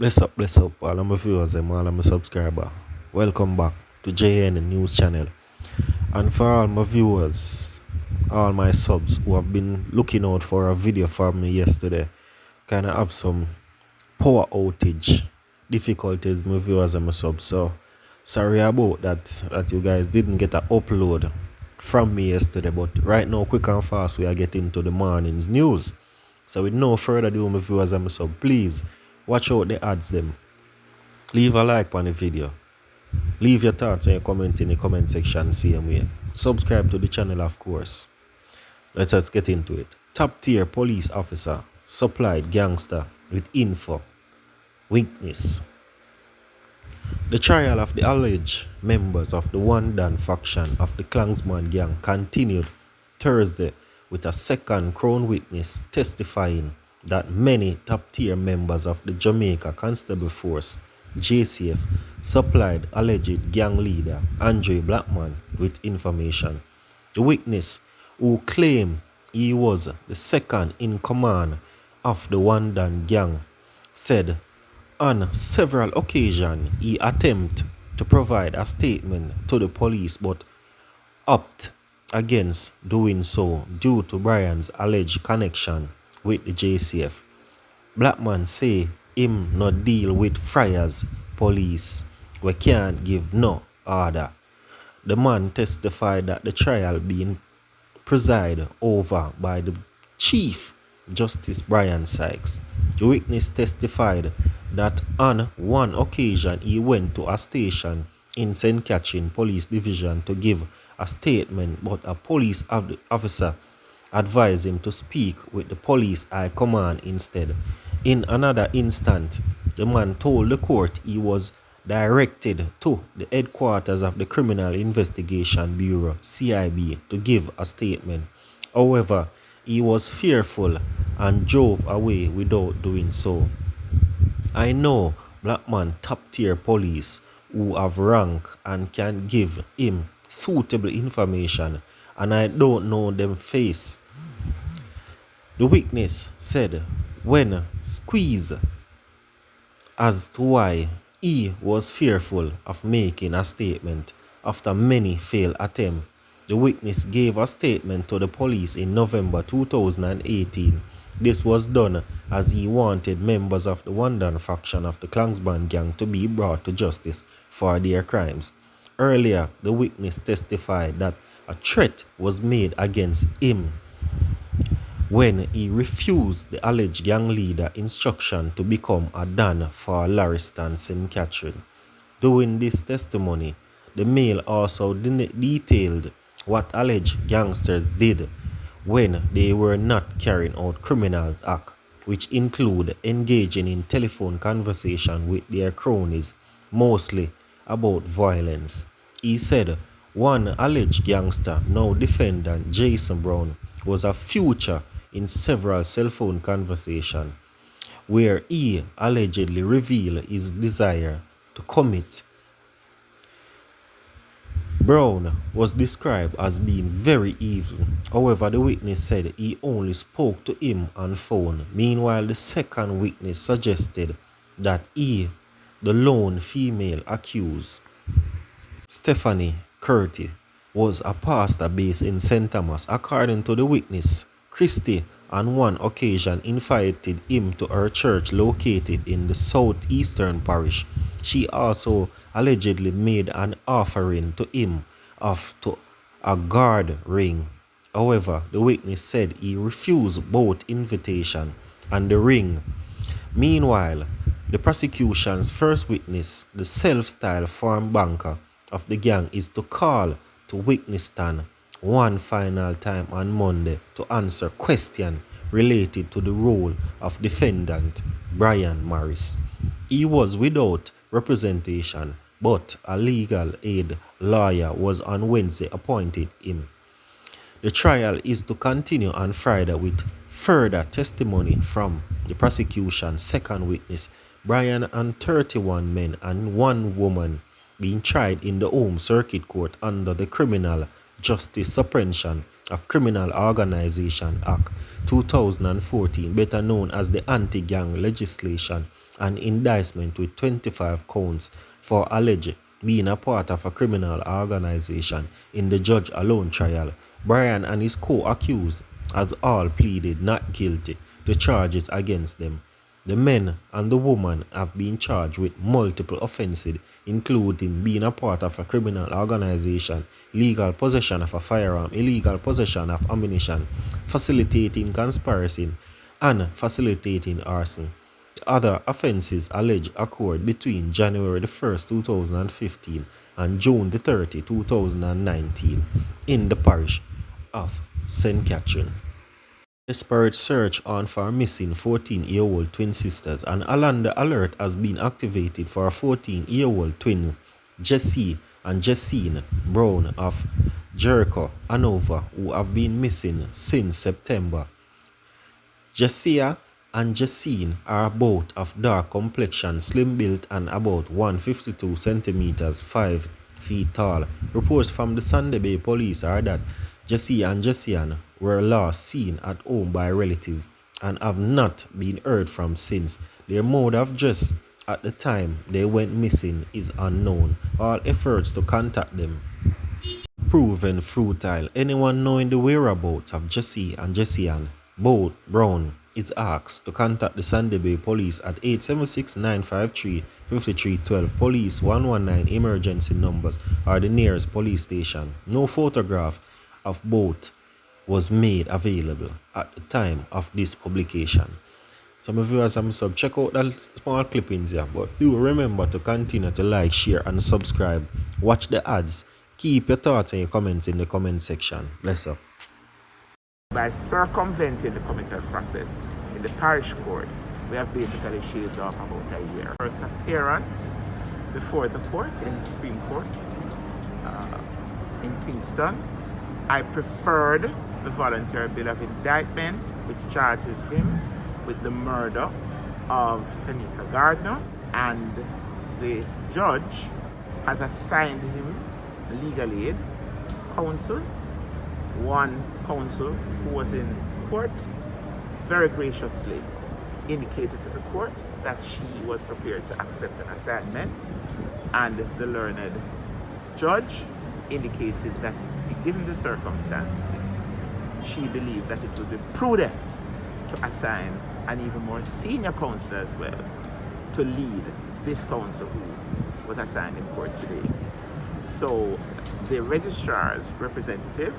Bless up, all of my viewers and all of my subscribers. Welcome back to JN News Channel. And for all my viewers, all my subs who have been looking out for a video from me yesterday, kind of have some power outage difficulties, my viewers and my subs. So sorry about that you guys didn't get an upload from me yesterday. But right now, quick and fast, we are getting to the morning's news. So with no further ado, my viewers and my sub, please watch out the ads them. Leave a like on the video. Leave your thoughts and your comment in the comment section same way. Subscribe to the channel, of course. Let us get into it. Top tier police officer supplied gangster with info. Weakness. The trial of the alleged members of the One Dan faction of the Klansmen gang continued Thursday with a second crown witness testifying that many top-tier members of the Jamaica Constable Force (JCF) supplied alleged gang leader Andre Blackman with information. The witness, who claimed he was the second in command of the One Dan gang, said on several occasions he attempted to provide a statement to the police but opted against doing so due to Brian's alleged connection with the JCF. Blackman say him not deal with friars police we can't give no order. The man testified that the trial being presided over by the Chief Justice Brian Sykes. The witness testified that on one occasion he went to a station in St. Catherine Police Division to give a statement, but a police officer advised him to speak with the police high command instead. In another instant, the man told the court he was directed to the headquarters of the Criminal Investigation Bureau (CIB) to give a statement. However, he was fearful and drove away without doing so. I know Blackman top-tier police who have rank and can give him suitable information, and I don't know them face. The witness said when squeezed as to why he was fearful of making a statement after many failed attempts. The witness gave a statement to the police in November 2018. This was done as he wanted members of the One Dan faction of the Klansmen gang to be brought to justice for their crimes. Earlier, the witness testified that a threat was made against him when he refused the alleged gang leader instruction to become a Dan for Lariston St. Catherine. During this testimony, the male also detailed what alleged gangsters did when they were not carrying out criminal acts, which include engaging in telephone conversation with their cronies, mostly about violence. He said one alleged gangster, now defendant Jason Brown, was a future in several cell phone conversations where he allegedly revealed his desire to commit. Brown was described as being very evil. However, the witness said he only spoke to him on phone. Meanwhile, the second witness suggested that he, the lone female accused, Stephanie Curti, was a pastor based in St. Thomas. According to the witness, Christie on one occasion invited him to her church located in the southeastern parish. She also allegedly made an offering to him of a guard ring. However, the witness said he refused both invitation and the ring. Meanwhile, the prosecution's first witness, the self-styled farm banker of the gang, is to call to witness stand one final time on Monday to answer questions related to the role of defendant Brian Morris. He was without representation, but a legal aid lawyer was on Wednesday appointed him. The trial is to continue on Friday with further testimony from the prosecution's second witness, Brian, and 31 men and one woman being tried in the Home Circuit Court under the Criminal Justice Suppression of Criminal Organization Act 2014, better known as the Anti-Gang Legislation, an indictment with 25 counts for alleged being a part of a criminal organization in the judge alone trial. Brian and his co-accused have all pleaded not guilty to charges against them. The men and the woman have been charged with multiple offences, including being a part of a criminal organization, illegal possession of a firearm, illegal possession of ammunition, facilitating conspiracy, and facilitating arson. The other offences alleged occurred between January the 1st, 2015 and June the 30th, 2019 in the parish of St. Catherine. Desperate search on for missing 14-year-old twin sisters. An alarm alert has been activated for a 14-year-old twin, Jessie and Jessine Brown of Jericho, Hanover, who have been missing since September. Jessia and Jessine are both of dark complexion, slim built, and about 152 centimeters 5 feet tall. Reports from the Sunday Bay police are that Jessie and Jessian were last seen at home by relatives and have not been heard from since. Their mode of dress at the time they went missing is unknown. All efforts to contact them proven futile. Anyone knowing the whereabouts of Jessie and Jessian both Brown is asked to contact the Sunday Bay police at 876-953-5312. Police 119 emergency numbers are the nearest police station. No photograph of both was made available at the time of this publication. Some of you as I'm sub, check out the small clippings here, but do remember to continue to like, share, and subscribe. Watch the ads. Keep your thoughts and your comments in the comment section. Bless up. By circumventing the committal process in the parish court, we have basically shaved off about a year. First appearance before the court in the Supreme Court in Kingston, I preferred the voluntary bill of indictment, which charges him with the murder of Tanika Gardner, and the judge has assigned him legal aid counsel. One counsel who was in court very graciously indicated to the court that she was prepared to accept an assignment, and the learned judge indicated that given the circumstances, she believed that it would be prudent to assign an even more senior counsel as well to lead this counsel who was assigned in court today. So the registrar's representative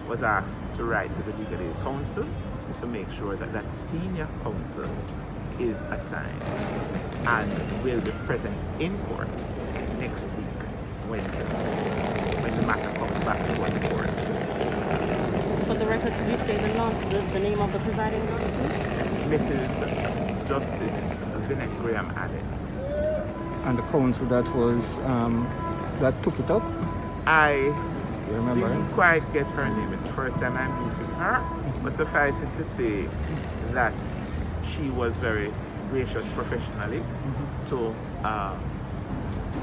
was asked to write to the legal aid counsel to make sure that that senior counsel is assigned and will be present in court next week when the matter comes back before the court. For the record, could you state the name of the presiding judge? Mrs. Justice Vinette Graham Allen. And the counsel that was that took it up? I You remember? didn't quite get her name. It's the first time I'm meeting her, but suffice it to say that she was very gracious professionally to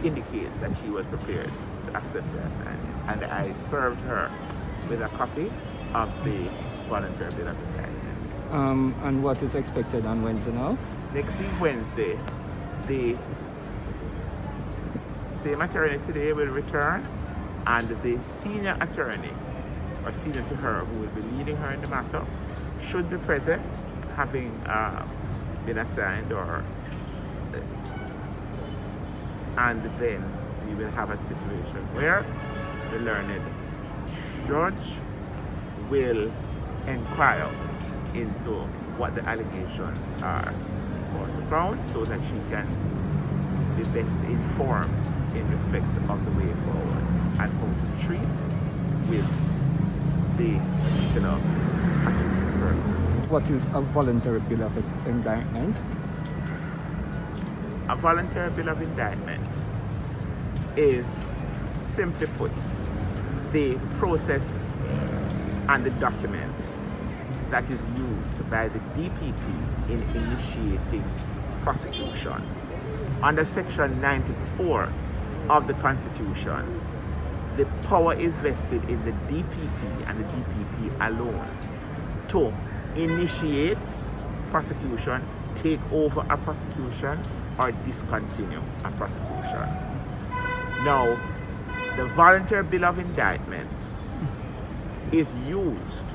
indicate that she was prepared to accept the assignment, and I served her with a copy of the voluntary bill of indictment. And what is expected on Wednesday now? Next week, Wednesday, the same attorney today will return, and the senior attorney, or senior to her, who will be leading her in the matter, should be present, having been assigned, and then we will have a situation where the learned judge will inquire into what the allegations are on the ground, so that she can be best informed in respect of the way forward and how to treat with the particular accused person. What is a voluntary bill of indictment? A voluntary bill of indictment is, simply put, the process and the document that is used by the DPP in initiating prosecution. Under Section 94 of the Constitution, the power is vested in the DPP and the DPP alone to initiate prosecution, take over a prosecution, or discontinue a prosecution. Now, the voluntary bill of indictment is used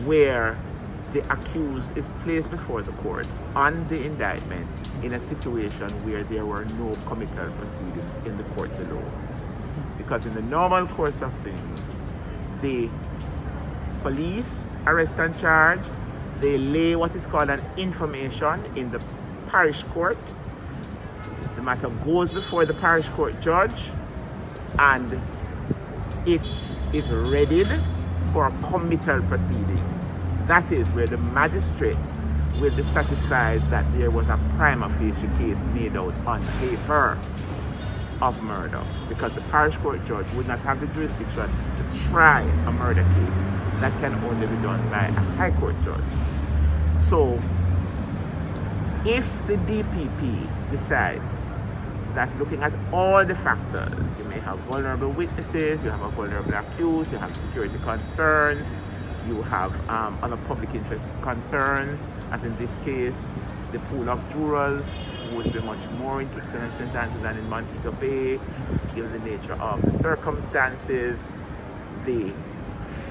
where the accused is placed before the court on the indictment in a situation where there were no committal proceedings in the court below. Because in the normal course of things, the police arrest and charge, they lay what is called an information in the parish court. The matter goes before the parish court judge and it is readied for committal proceedings. That is where the magistrate will be satisfied that there was a prima facie case made out on paper of murder, because the parish court judge would not have the jurisdiction to try a murder case. That can only be done by a high court judge. So if the DPP decides that looking at all the factors, you may have vulnerable witnesses, you have a vulnerable accused, you have security concerns, you have other public interest concerns, as in this case, the pool of jurors would be much more interested in St. Andrews than in Montego Bay, given the nature of the circumstances. The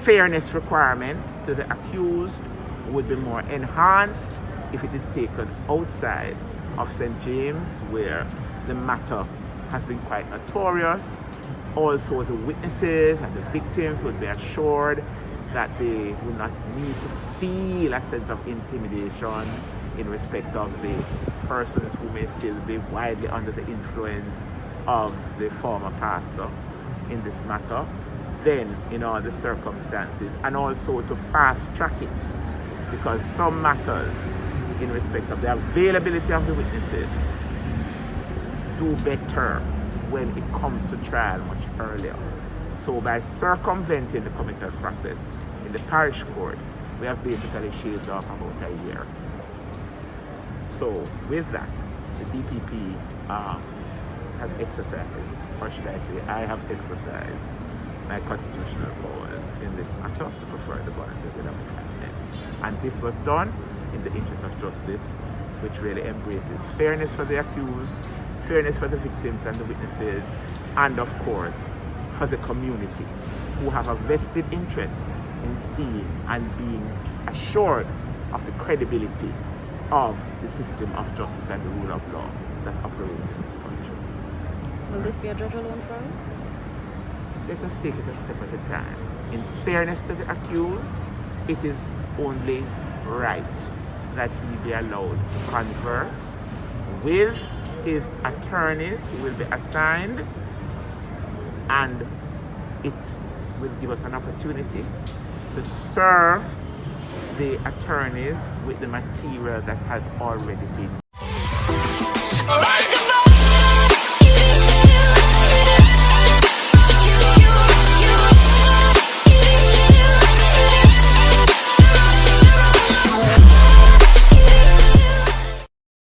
fairness requirement to the accused would be more enhanced if it is taken outside of St. James, where the matter has been quite notorious. Also, the witnesses and the victims would be assured that they will not need to feel a sense of intimidation in respect of the persons who may still be widely under the influence of the former pastor in this matter, then in all the circumstances, and also to fast track it, because some matters in respect of the availability of the witnesses do better when it comes to trial much earlier. So by circumventing the committal process in the parish court, we have basically shaved off about a year. So with that, the DPP has exercised, or should I say, I have exercised my constitutional powers in this matter to prefer the voluntary bill of indictment. And this was done in the interest of justice, which really embraces fairness for the accused, fairness for the victims and the witnesses, and of course for the community, who have a vested interest in seeing and being assured of the credibility of the system of justice and the rule of law that operates in this country. Will this be a judge alone trial? Let us take it a step at a time. In fairness to the accused, it is only right that he be allowed to converse with his attorneys who will be assigned, and it will give us an opportunity to serve the attorneys with the material that has already been